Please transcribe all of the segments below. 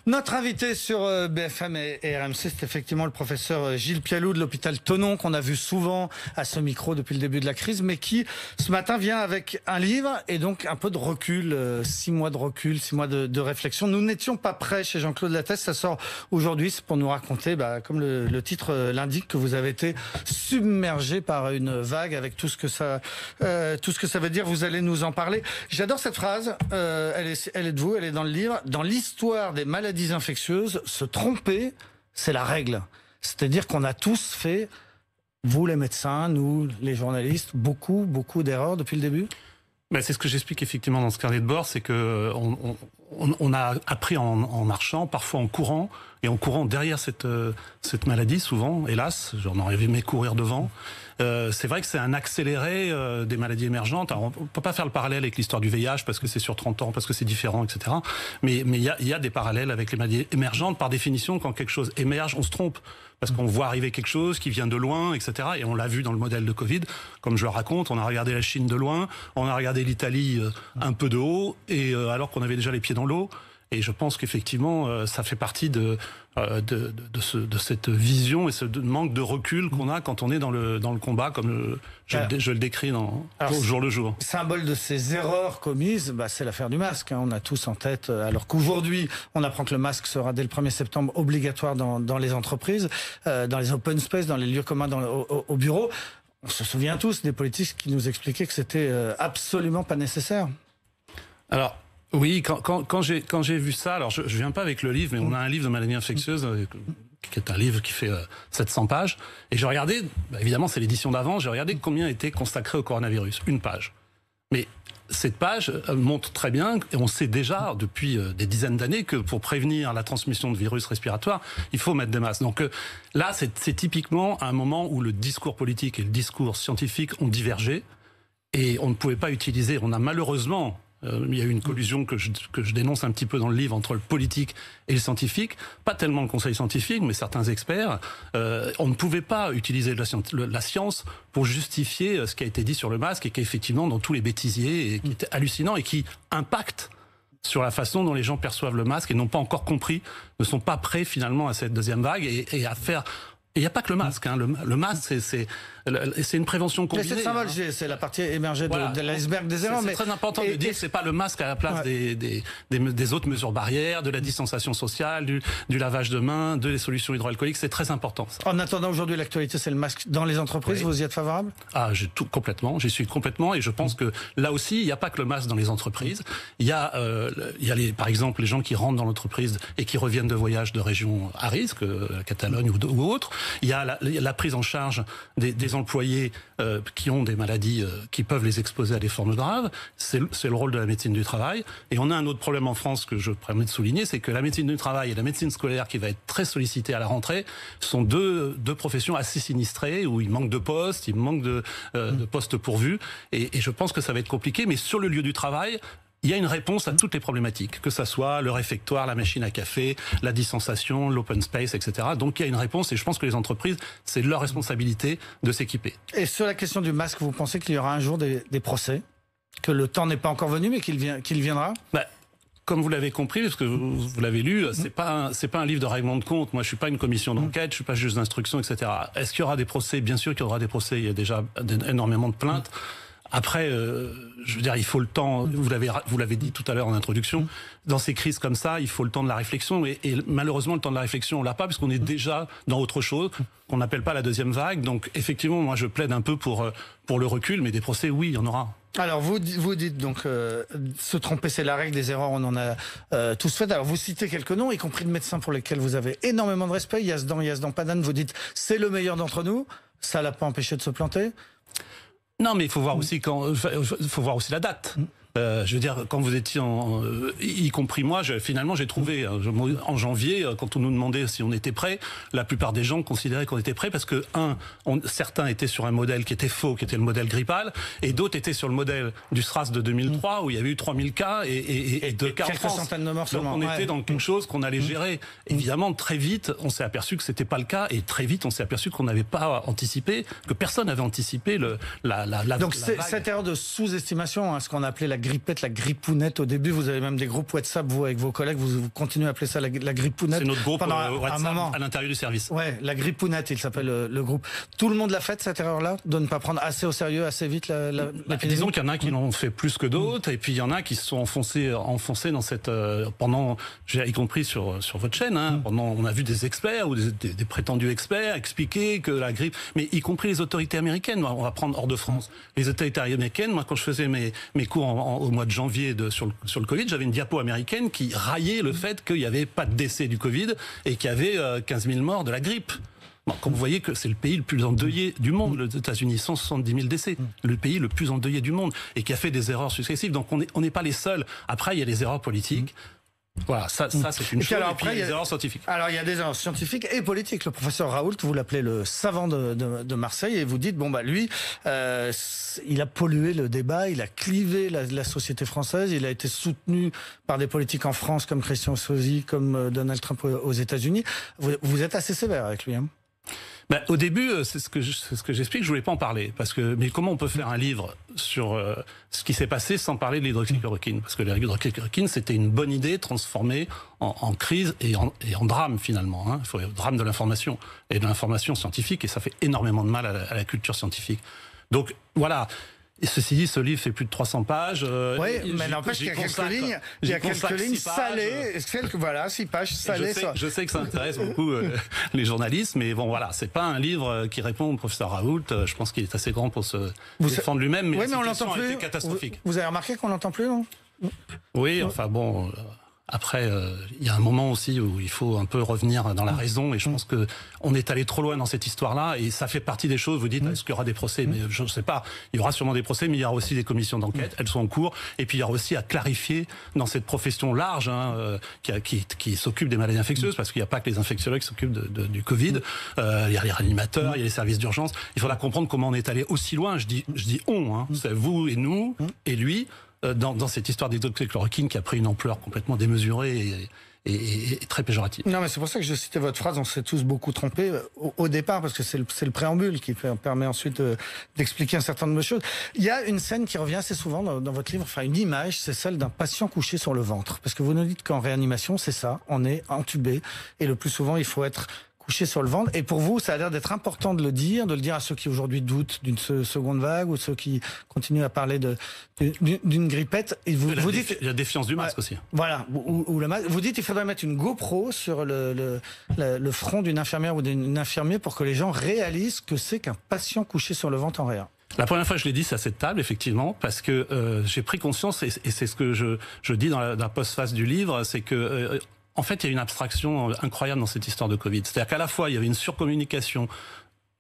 Notre invité sur BFM et RMC, c'est effectivement le professeur Gilles Pialou de l'hôpital Thonon, qu'on a vu souvent à ce micro depuis le début de la crise, mais qui, ce matin, vient avec un livre et donc un peu de recul, 6 mois de recul, 6 mois de réflexion. Nous n'étions pas prêts chez Jean-Claude Lattès, ça sort aujourd'hui, c'est pour nous raconter, comme le titre l'indique, que vous avez été submergé par une vague avec tout ce que ça veut dire. Vous allez nous en parler. J'adore cette phrase, elle est de vous, elle est dans le livre. Dans l'histoire des maladies infectieuses, se tromper, c'est la règle. C'est-à-dire qu'on a tous fait, vous les médecins, nous les journalistes, beaucoup d'erreurs depuis le début. C'est ce que j'explique effectivement dans ce carnet de bord, c'est que on a appris en marchant, parfois en courant, et en courant derrière cette maladie, souvent, hélas, j'en aurais aimé courir devant. C'est vrai que c'est un accéléré des maladies émergentes. Alors, on peut pas faire le parallèle avec l'histoire du VIH parce que c'est sur 30 ans, parce que c'est différent, etc. Mais il y a des parallèles avec les maladies émergentes. Par définition, quand quelque chose émerge, on se trompe. Parce qu'on voit arriver quelque chose qui vient de loin, etc. Et on l'a vu dans le modèle de Covid. Comme je le raconte, on a regardé la Chine de loin, on a regardé l'Italie un peu de haut, et alors qu'on avait déjà les pieds dans l'eau. Et je pense qu'effectivement, ça fait partie de cette vision et ce manque de recul qu'on a quand on est dans le combat, comme je le décris au jour le jour. Symbole de ces erreurs commises, c'est l'affaire du masque. On a tous en tête, alors qu'aujourd'hui, on apprend que le masque sera dès le 1er septembre obligatoire dans les entreprises, dans les open space, dans les lieux communs au bureau. On se souvient tous des politiques qui nous expliquaient que c'était absolument pas nécessaire. Alors, oui, quand j'ai vu ça, alors je viens pas avec le livre, mais on a un livre de maladies infectieuses qui est un livre qui fait 700 pages, et j'ai regardé, évidemment c'est l'édition d'avant, j'ai regardé combien était consacré au coronavirus, 1 page. Mais cette page montre très bien, et on sait déjà depuis des dizaines d'années que pour prévenir la transmission de virus respiratoires, il faut mettre des masques. Donc là, c'est typiquement un moment où le discours politique et le discours scientifique ont divergé, et on ne pouvait pas utiliser, on a malheureusement... il y a eu une collusion que je dénonce un petit peu dans le livre entre le politique et le scientifique, pas tellement le conseil scientifique, mais certains experts. On ne pouvait pas utiliser la science pour justifier ce qui a été dit sur le masque et qui est effectivement dans tous les bêtisiers et qui est hallucinant et qui impacte sur la façon dont les gens perçoivent le masque et n'ont pas encore compris, ne sont pas prêts finalement à cette deuxième vague et à faire... Et il n'y a pas que le masque. Le masque, c'est une prévention combinée. C'est symbole, c'est la partie émergée de l'iceberg des erreurs. C'est très important de dire que c'est pas le masque à la place des autres mesures barrières, de la distanciation sociale, du lavage de mains, des solutions hydroalcooliques. C'est très important, ça. En attendant, aujourd'hui, l'actualité, c'est le masque dans les entreprises. Oui. Vous y êtes favorable? Complètement. J'y suis complètement. Et je pense que là aussi, il n'y a pas que le masque dans les entreprises. Il y a par exemple, les gens qui rentrent dans l'entreprise et qui reviennent de voyages de régions à risque, la Catalogne ou autres. Il y a la prise en charge des employés qui ont des maladies qui peuvent les exposer à des formes graves. C'est le rôle de la médecine du travail. Et on a un autre problème en France que je permets de souligner, c'est que la médecine du travail et la médecine scolaire, qui va être très sollicitée à la rentrée, sont deux professions assez sinistrées, où il manque de postes, il manque de postes pourvus. Et je pense que ça va être compliqué. Mais sur le lieu du travail, il y a une réponse à toutes les problématiques, que ça soit le réfectoire, la machine à café, la distanciation, l'open space, etc. Donc il y a une réponse et je pense que les entreprises, c'est leur responsabilité de s'équiper. Et sur la question du masque, vous pensez qu'il y aura un jour des procès? Que le temps n'est pas encore venu, mais qu'il viendra? Comme vous l'avez compris, parce que vous l'avez lu, c'est pas un livre de règlement de compte. Moi, je suis pas une commission d'enquête, je suis pas juge d'instruction, etc. Est-ce qu'il y aura des procès? Bien sûr qu'il y aura des procès. Il y a déjà énormément de plaintes. Après, je veux dire, il faut le temps, vous l'avez dit tout à l'heure en introduction, dans ces crises comme ça, il faut le temps de la réflexion, et malheureusement, le temps de la réflexion, on l'a pas, puisqu'on est déjà dans autre chose, qu'on n'appelle pas la deuxième vague. Donc, effectivement, moi, je plaide un peu pour le recul, mais des procès, oui, il y en aura. Alors, vous dites donc, se tromper, c'est la règle, des erreurs, on en a tous fait. Alors, vous citez quelques noms, y compris de médecins pour lesquels vous avez énormément de respect. Yazdan Panane, vous dites, c'est le meilleur d'entre nous. Ça l'a pas empêché de se planter? Non, mais il faut voir aussi la date. Je veux dire, quand vous étiez y compris moi, finalement j'ai trouvé en janvier, quand on nous demandait si on était prêt, la plupart des gens considéraient qu'on était prêt parce que certains étaient sur un modèle qui était faux, qui était le modèle grippal, et d'autres étaient sur le modèle du SRAS de 2003 où il y avait eu 3000 cas et 2 cas en France. Quelques centaines de morts seulement. Donc on était dans quelque chose qu'on allait gérer. Évidemment, très vite, on s'est aperçu que c'était pas le cas, et très vite, on s'est aperçu qu'on n'avait pas anticipé, que personne n'avait anticipé Donc cette erreur de sous-estimation, ce qu'on a appelé la grippette, la grippounette au début. Vous avez même des groupes WhatsApp, vous, avec vos collègues, vous continuez à appeler ça la grippounette. C'est notre groupe WhatsApp moment. À l'intérieur du service. Ouais, la grippounette, il s'appelle le groupe. Tout le monde l'a fait, cette erreur-là, de ne pas prendre assez au sérieux, assez vite l'épidémie. Disons qu'il y en a qui l'ont fait plus que d'autres, et puis il y en a qui se sont enfoncés dans cette... pendant, y compris sur votre chaîne, hein, pendant, on a vu des experts ou des prétendus experts expliquer que la grippe... Mais y compris les autorités américaines, on va prendre hors de France. Les autorités américaines, moi quand je faisais mes cours au mois de janvier sur le Covid, j'avais une diapo américaine qui raillait le fait qu'il n'y avait pas de décès du Covid et qu'il y avait 15 000 morts de la grippe. Bon, quand vous voyez que c'est le pays le plus endeuillé du monde, les États-Unis, 170 000 décès, le pays le plus endeuillé du monde, et qui a fait des erreurs successives. Donc on n'est pas les seuls. Après, il y a les erreurs politiques. Voilà, ça c'est une chose. Alors, et puis il y a des erreurs scientifiques. Alors il y a des erreurs scientifiques et politiques. Le professeur Raoult, vous l'appelez le savant de Marseille, et vous dites bon bah lui, il a pollué le débat, il a clivé la société française, il a été soutenu par des politiques en France comme Christian Estrosi, comme Donald Trump aux États-Unis. Vous êtes assez sévère avec lui, hein? Ben, au début, c'est ce que j'explique, je voulais pas en parler. Mais comment on peut faire un livre sur ce qui s'est passé sans parler de l'hydroxychloroquine? Parce que l'hydroxychloroquine, c'était une bonne idée transformée en crise et en drame, finalement. Hein. Il faut le drame de l'information et de l'information scientifique, et ça fait énormément de mal à la culture scientifique. Donc, voilà. Et ceci dit, ce livre fait plus de 300 pages. Oui, mais n'empêche qu'il y a quelques lignes salées. Voilà, 6 pages salées. Je sais que ça intéresse beaucoup les journalistes, mais bon, voilà, c'est pas un livre qui répond au professeur Raoult. Je pense qu'il est assez grand pour se défendre lui-même, mais la situation a été catastrophique. Vous avez remarqué qu'on l'entend plus, non? Oui, enfin bon... Après, il y a un moment aussi où il faut un peu revenir dans la raison, et je pense que on est allé trop loin dans cette histoire-là, et ça fait partie des choses. Vous dites, est-ce qu'il y aura des procès? Mais je ne sais pas. Il y aura sûrement des procès, mais il y aura aussi des commissions d'enquête. Elles sont en cours, et puis il y aura aussi à clarifier dans cette profession large qui s'occupe des maladies infectieuses, parce qu'il n'y a pas que les infectiologues qui s'occupent du Covid. Il y a les réanimateurs, il y a les services d'urgence. Il faudra comprendre comment on est allé aussi loin. Je dis on, hein. C'est vous et nous et lui. Dans cette histoire d'hydroxychloroquine qui a pris une ampleur complètement démesurée et très péjorative. Non, mais c'est pour ça que je citais votre phrase, on s'est tous beaucoup trompés au départ, parce que c'est le préambule qui permet ensuite d'expliquer un certain nombre de choses. Il y a une scène qui revient assez souvent dans votre livre, enfin une image, c'est celle d'un patient couché sur le ventre. Parce que vous nous dites qu'en réanimation, c'est ça, on est entubé, et le plus souvent, il faut être couché sur le ventre. Et pour vous, ça a l'air d'être important de le dire à ceux qui aujourd'hui doutent d'une seconde vague, ou ceux qui continuent à parler d'une grippette. Et vous dites la défiance du masque aussi. Voilà, ou le masque. Vous dites qu'il faudrait mettre une GoPro sur le front d'une infirmière ou d'un infirmier pour que les gens réalisent que c'est qu'un patient couché sur le ventre en réa. La première fois que je l'ai dit, c'est à cette table, effectivement, parce que j'ai pris conscience, et c'est ce que je dis dans la postface du livre, c'est que en fait, il y a une abstraction incroyable dans cette histoire de Covid. C'est-à-dire qu'à la fois, il y avait une surcommunication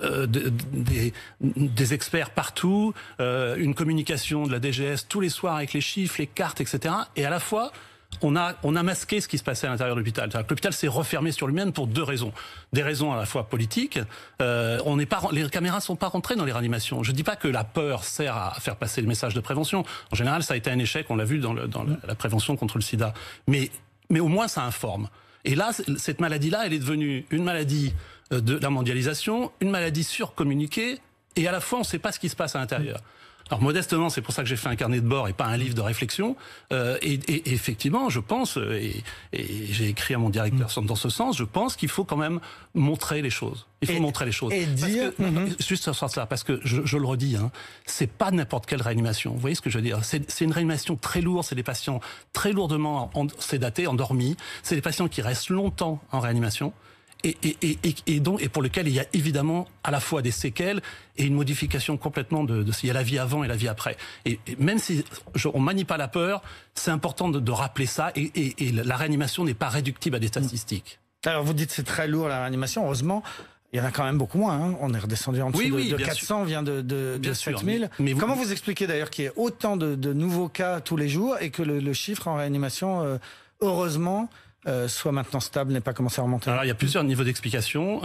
des experts partout, une communication de la DGS tous les soirs avec les chiffres, les cartes, etc. Et à la fois, on a masqué ce qui se passait à l'intérieur de l'hôpital. L'hôpital s'est refermé sur lui-même pour 2 raisons. Des raisons à la fois politiques. Les caméras sont pas rentrées dans les réanimations. Je dis pas que la peur sert à faire passer le message de prévention. En général, ça a été un échec. On l'a vu dans la prévention contre le sida. Mais au moins, ça informe. Et là, cette maladie-là, elle est devenue une maladie de la mondialisation, une maladie surcommuniquée, et à la fois, on ne sait pas ce qui se passe à l'intérieur. Alors modestement, c'est pour ça que j'ai fait un carnet de bord et pas un livre de réflexion. Et effectivement, je pense, et j'ai écrit à mon directeur dans ce sens, je pense qu'il faut quand même montrer les choses. Il faut montrer les choses. Et dire... Juste sur ça, parce que je le redis, hein, c'est pas n'importe quelle réanimation. Vous voyez ce que je veux dire? C'est une réanimation très lourde, c'est des patients très lourdement sédatés, endormis. C'est des patients qui restent longtemps en réanimation. Et pour lequel il y a évidemment à la fois des séquelles et une modification complètement il y a la vie avant et la vie après. Et même si on manie pas la peur, c'est important de rappeler ça, et la réanimation n'est pas réductible à des statistiques. Alors vous dites c'est très lourd la réanimation, heureusement. Il y en a quand même beaucoup moins. Hein. On est redescendu en dessous de 400, on vient de 7000. Comment vous expliquez d'ailleurs qu'il y ait autant de nouveaux cas tous les jours et que le chiffre en réanimation, heureusement, soit maintenant stable, n'ait pas commencé à remonter? Alors il y a plusieurs niveaux d'explication.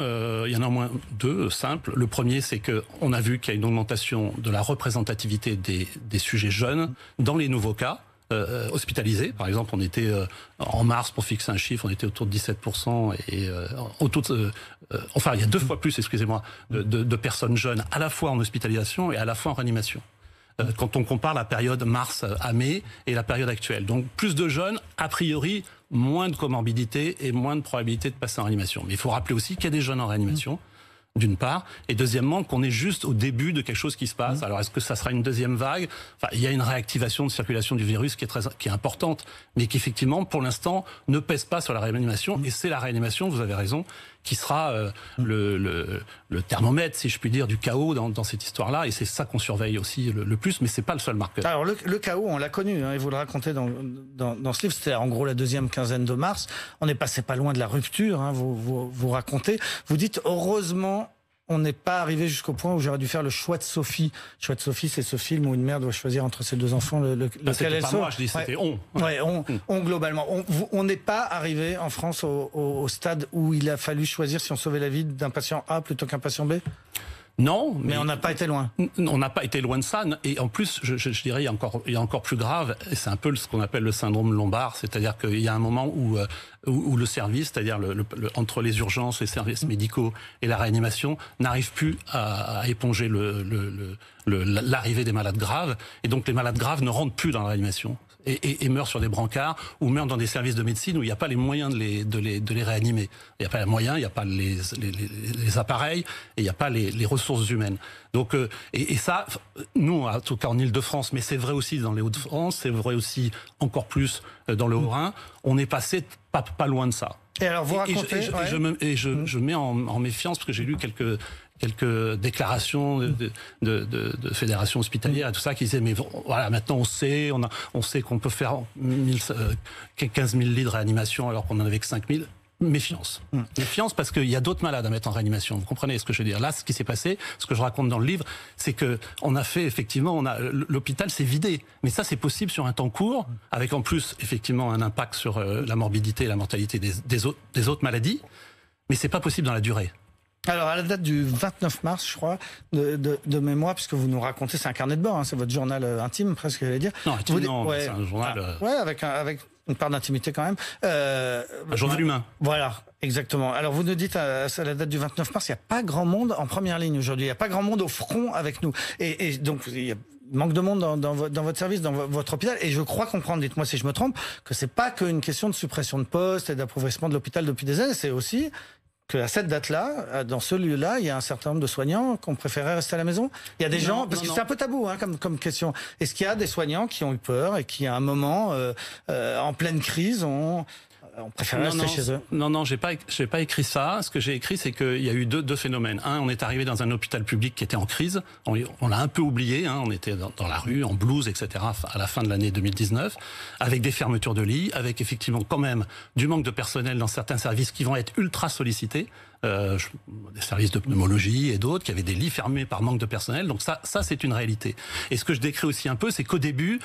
Il y en a au moins 2 simples. Le premier, c'est que on a vu qu'il y a une augmentation de la représentativité des sujets jeunes dans les nouveaux cas. Hospitalisés, par exemple, on était en mars, pour fixer un chiffre, on était autour de 17%, et enfin il y a 2 fois plus, excusez-moi, de personnes jeunes à la fois en hospitalisation et à la fois en réanimation. quand on compare la période mars à mai et la période actuelle. Donc plus de jeunes, a priori, moins de comorbidité et moins de probabilité de passer en réanimation. Mais il faut rappeler aussi qu'il y a des jeunes en réanimation, d'une part, et deuxièmement qu'on est juste au début de quelque chose qui se passe. Alors est-ce que ça sera une deuxième vague? Enfin, il y a une réactivation de circulation du virus qui est importante, mais qui effectivement, pour l'instant, ne pèse pas sur la réanimation. Et c'est la réanimation, vous avez raison, qui sera le thermomètre, si je puis dire, du chaos dans cette histoire-là. Et c'est ça qu'on surveille aussi le plus, mais c'est pas le seul marqueur. Alors le chaos, on l'a connu, hein, et vous le racontez dans ce livre. C'était en gros la deuxième quinzaine de mars. On est passé pas loin de la rupture. Hein, vous racontez. Vous dites heureusement. On n'est pas arrivé jusqu'au point où j'aurais dû faire le choix de Sophie. Le choix de Sophie, c'est ce film où une mère doit choisir entre ses deux enfants lequel elle pas sauve. Moi, je dis c'était on. Ouais, on globalement. On n'est pas arrivé en France au stade où il a fallu choisir si on sauvait la vie d'un patient A plutôt qu'un patient B. Non, mais on n'a pas été loin. On n'a pas été loin de ça. Et en plus, je dirais, il y a encore plus grave. Et c'est un peu ce qu'on appelle le syndrome lombard, c'est-à-dire qu'il y a un moment où le service, c'est-à-dire entre les urgences, les services médicaux et la réanimation, n'arrive plus à éponger l'arrivée des malades graves. Et donc les malades graves ne rentrent plus dans la réanimation. Et meurent sur des brancards ou meurent dans des services de médecine où il n'y a pas les moyens de les réanimer. Il n'y a pas les moyens, il n'y a pas les appareils et il n'y a pas les ressources humaines. Donc, et ça, nous, en tout cas en Ile-de-France, mais c'est vrai aussi dans les Hauts-de-France, c'est vrai aussi encore plus dans le Haut-Rhin, on est passé pas loin de ça. Et alors vous racontez... Je mets en méfiance parce que j'ai lu quelques déclarations de fédérations hospitalières et tout ça qui disaient mais voilà, maintenant on sait qu'on peut faire 15 000 lits de réanimation alors qu'on en avait que 5 000. Méfiance. Méfiance parce qu'il y a d'autres malades à mettre en réanimation. Vous comprenez ce que je veux dire? Là, ce qui s'est passé, ce que je raconte dans le livre, c'est que on a fait effectivement, l'hôpital s'est vidé. Mais ça, c'est possible sur un temps court, avec en plus effectivement un impact sur la morbidité et la mortalité des autres maladies. Mais c'est pas possible dans la durée. Alors, à la date du 29 mars, je crois, de mémoire, puisque vous nous racontez, c'est un carnet de bord, hein, c'est votre journal intime, presque, j'allais dire. Non, non, c'est un journal... Ouais, avec une part d'intimité quand même. Un journal humain. Voilà, exactement. Alors, vous nous dites, à la date du 29 mars, il n'y a pas grand monde en première ligne aujourd'hui. Il n'y a pas grand monde au front avec nous. Et donc, il y a manque de monde dans votre service, dans votre hôpital. Et je crois comprendre, dites-moi si je me trompe, que c'est pas qu'une question de suppression de postes et d'appauvrissement de l'hôpital depuis des années, c'est aussi... qu'à cette date-là, dans ce lieu-là, il y a un certain nombre de soignants qui ont préféré rester à la maison. Il y a des gens, parce que c'est un peu tabou hein, comme question. Est-ce qu'il y a des soignants qui ont eu peur et qui, à un moment, en pleine crise, ont préféré rester chez eux? Non, j'ai pas écrit ça. Ce que j'ai écrit, c'est qu'il y a eu deux phénomènes. Un, on est arrivé dans un hôpital public qui était en crise. On l'a un peu oublié. Hein, on était dans la rue, en blouse, etc. à la fin de l'année 2019, avec des fermetures de lits, avec effectivement quand même du manque de personnel dans certains services qui vont être ultra sollicités. Des services de pneumologie et d'autres qui avaient des lits fermés par manque de personnel. Donc ça c'est une réalité. Et ce que je décris aussi un peu, c'est qu'au début,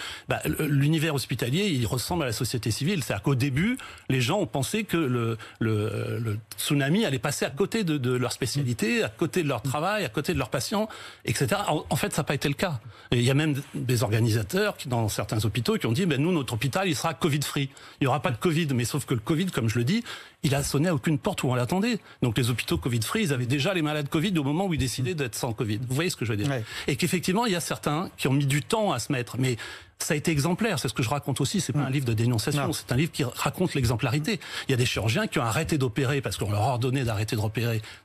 l'univers hospitalier, il ressemble à la société civile. C'est-à-dire qu'au début, les gens ont pensé que le tsunami allait passer à côté de leur spécialité, à côté de leur travail, à côté de leurs patients, etc. En fait, ça n'a pas été le cas. Et il y a même des organisateurs dans certains hôpitaux qui ont dit, nous, notre hôpital, il sera Covid-free. Il n'y aura pas de Covid. Mais sauf que le Covid, comme je le dis, il a sonné à aucune porte où on l'attendait. Donc les hôpitaux Covid-free, ils avaient déjà les malades Covid au moment où ils décidaient d'être sans Covid. Vous voyez ce que je veux dire? Ouais. Et qu'effectivement, il y a certains qui ont mis du temps à se mettre. Mais ça a été exemplaire, c'est ce que je raconte aussi, c'est pas un livre de dénonciation, c'est un livre qui raconte l'exemplarité. Il y a des chirurgiens qui ont arrêté d'opérer parce qu'on leur a ordonné d'arrêter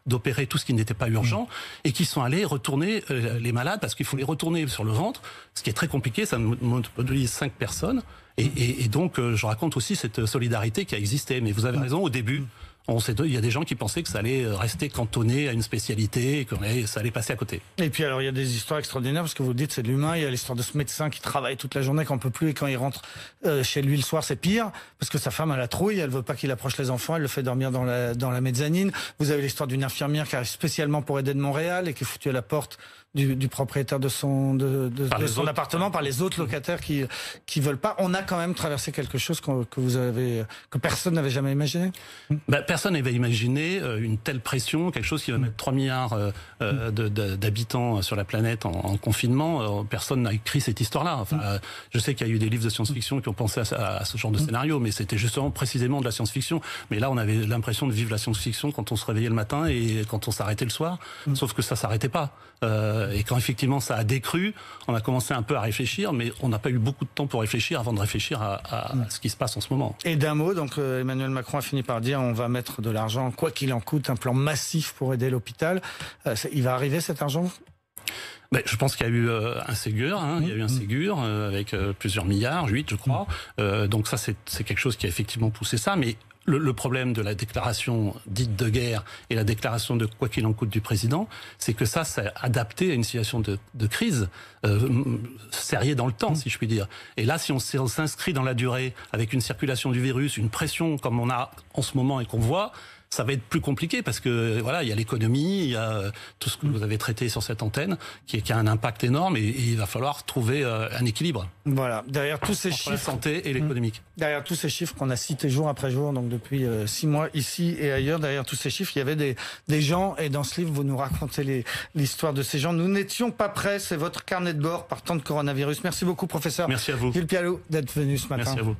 d'opérer tout ce qui n'était pas urgent et qui sont allés retourner les malades parce qu'il faut les retourner sur le ventre, ce qui est très compliqué, ça mobilise 5 personnes et donc je raconte aussi cette solidarité qui a existé. Mais vous avez raison, au début, il y a des gens qui pensaient que ça allait rester cantonné à une spécialité et que ça allait passer à côté. Et puis alors il y a des histoires extraordinaires parce que vous dites c'est de l'humain. Il y a l'histoire de ce médecin qui travaille toute la journée, qui n'en peut plus et quand il rentre chez lui le soir c'est pire parce que sa femme a la trouille, elle veut pas qu'il approche les enfants, elle le fait dormir dans la mezzanine. Vous avez l'histoire d'une infirmière qui arrive spécialement pour aider de Montréal et qui est foutue à la porte du propriétaire de son appartement par les autres locataires qui veulent pas. On a quand même traversé quelque chose que personne n'avait jamais imaginé. Personne n'avait imaginé une telle pression, quelque chose qui va mettre 3 milliards d'habitants sur la planète en confinement. Personne n'a écrit cette histoire-là. Enfin, je sais qu'il y a eu des livres de science-fiction qui ont pensé à ce genre de scénario, mais c'était justement précisément de la science-fiction. Mais là, on avait l'impression de vivre la science-fiction quand on se réveillait le matin et quand on s'arrêtait le soir. Sauf que ça s'arrêtait pas. Et quand effectivement ça a décru, on a commencé un peu à réfléchir, mais on n'a pas eu beaucoup de temps pour réfléchir avant de réfléchir à ce qui se passe en ce moment. Et d'un mot, donc Emmanuel Macron a fini par dire on va mettre de l'argent, quoi qu'il en coûte, un plan massif pour aider l'hôpital. Il va arriver cet argent ? Ben, je pense qu'il y a eu un Ségur, il y a eu un Ségur avec plusieurs milliards, 8 je crois. Donc ça c'est quelque chose qui a effectivement poussé ça, mais le problème de la déclaration dite de guerre et la déclaration de quoi qu'il en coûte du président, c'est que ça c'est adapté à une situation de crise serrée dans le temps, si je puis dire. Et là, si on s'inscrit dans la durée avec une circulation du virus, une pression comme on a en ce moment et qu'on voit, ça va être plus compliqué parce que voilà, il y a l'économie, il y a tout ce que vous avez traité sur cette antenne qui a un impact énorme et il va falloir trouver un équilibre. Voilà, derrière tous ces chiffres, la santé et l'économique. Derrière tous ces chiffres qu'on a cités jour après jour, donc depuis 6 mois ici et ailleurs, derrière tous ces chiffres, il y avait des gens et dans ce livre, vous nous racontez l'histoire de ces gens. Nous n'étions pas prêts, c'est votre carnet de bord par temps de coronavirus. Merci beaucoup, professeur. Merci à vous. Gilles Pialou d'être venu ce matin. Merci à vous.